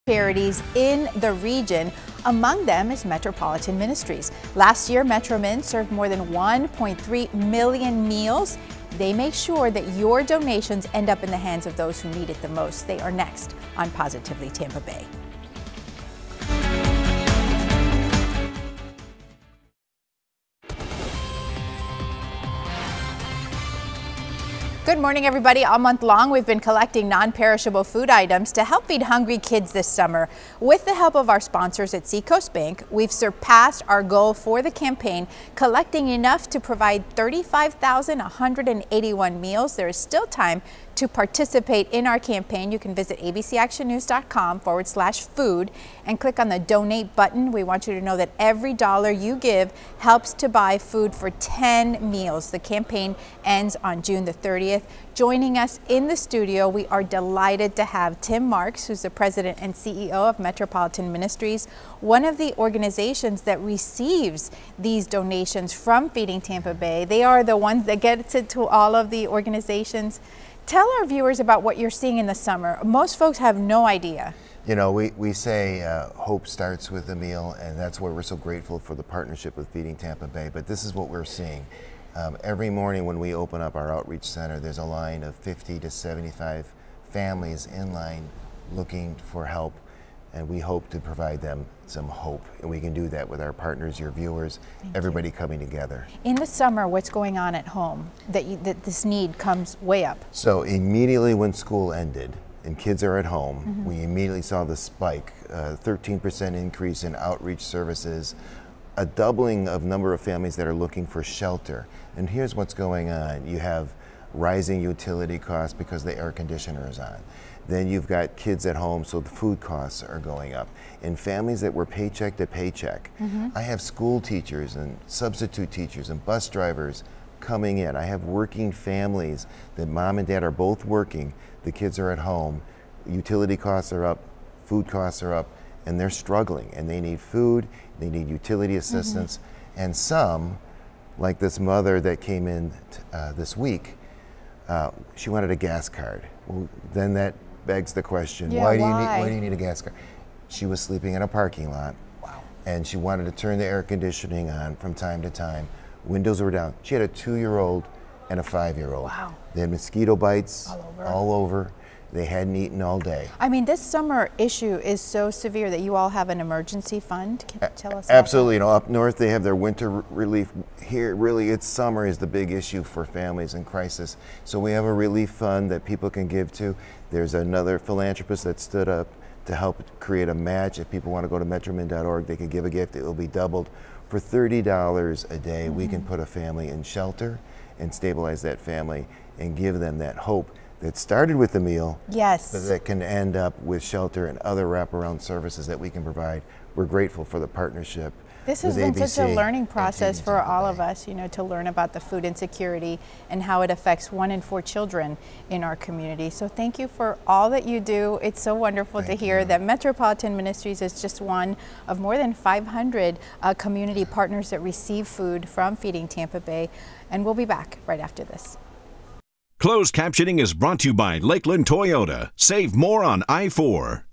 charities in the region. Among them is Metropolitan Ministries. Last year, MetroMin served more than 1.3 million meals. They make sure that your donations end up in the hands of those who need it the most. They are next on Positively Tampa Bay. Good morning, everybody. All month long, we've been collecting non-perishable food items to help feed hungry kids this summer. With the help of our sponsors at Seacoast Bank, we've surpassed our goal for the campaign, collecting enough to provide 35,181 meals. There is still time to participate in our campaign. You can visit abcactionnews.com/food and click on the donate button. We want you to know that every dollar you give helps to buy food for 10 meals. The campaign ends on June the 30th. Joining us in the studio, we are delighted to have Tim Marks, who's the president and CEO of Metropolitan Ministries, one of the organizations that receives these donations from Feeding Tampa Bay. They are the ones that get it to all of the organizations. Tell our viewers about what you're seeing in the summer. Most folks have no idea. You know, we say hope starts with a meal, and that's why we're so grateful for the partnership with Feeding Tampa Bay. But this is what we're seeing. Every morning when we open up our outreach center, there's a line of 50 to 75 families in line looking for help, and we hope to provide them some hope. And we can do that with our partners, your viewers, everybody coming together. In the summer, what's going on at home that this need comes way up? So immediately when school ended and kids are at home, we immediately saw the spike, 13% increase in outreach services, a doubling of number of families that are looking for shelter. And here's what's going on. You have rising utility costs because the air conditioner is on. Then you've got kids at home, so the food costs are going up. And families that were paycheck to paycheck. I have school teachers and substitute teachers and bus drivers coming in. I have working families that mom and dad are both working. The kids are at home. Utility costs are up, food costs are up, and they're struggling. And they need food, they need utility assistance. And some, like this mother that came in this week, she wanted a gas card. Well, then that begs the question, why do you need a gas card? She was sleeping in a parking lot, and she wanted to turn the air conditioning on from time to time. Windows were down. She had a 2-year-old and a 5-year-old. They had mosquito bites all over. They hadn't eaten all day. I mean, this summer issue is so severe that you all have an emergency fund. Can you tell us? Absolutely. You know, up north they have their winter relief. Here, really, it's summer is the big issue for families in crisis. So we have a relief fund that people can give to. There's another philanthropist that stood up to help create a match. If people want to go to metromin.org, they can give a gift. It will be doubled. For $30 a day, we can put a family in shelter and stabilize that family and give them that hope that started with the meal, that can end up with shelter and other wraparound services that we can provide. We're grateful for the partnership. This has been such a learning process for all of us, you know, to learn about the food insecurity and how it affects 1 in 4 children in our community. So thank you for all that you do. It's so wonderful to hear that Metropolitan Ministries is just one of more than 500 community partners that receive food from Feeding Tampa Bay. And we'll be back right after this. Closed captioning is brought to you by Lakeland Toyota. Save more on I-4.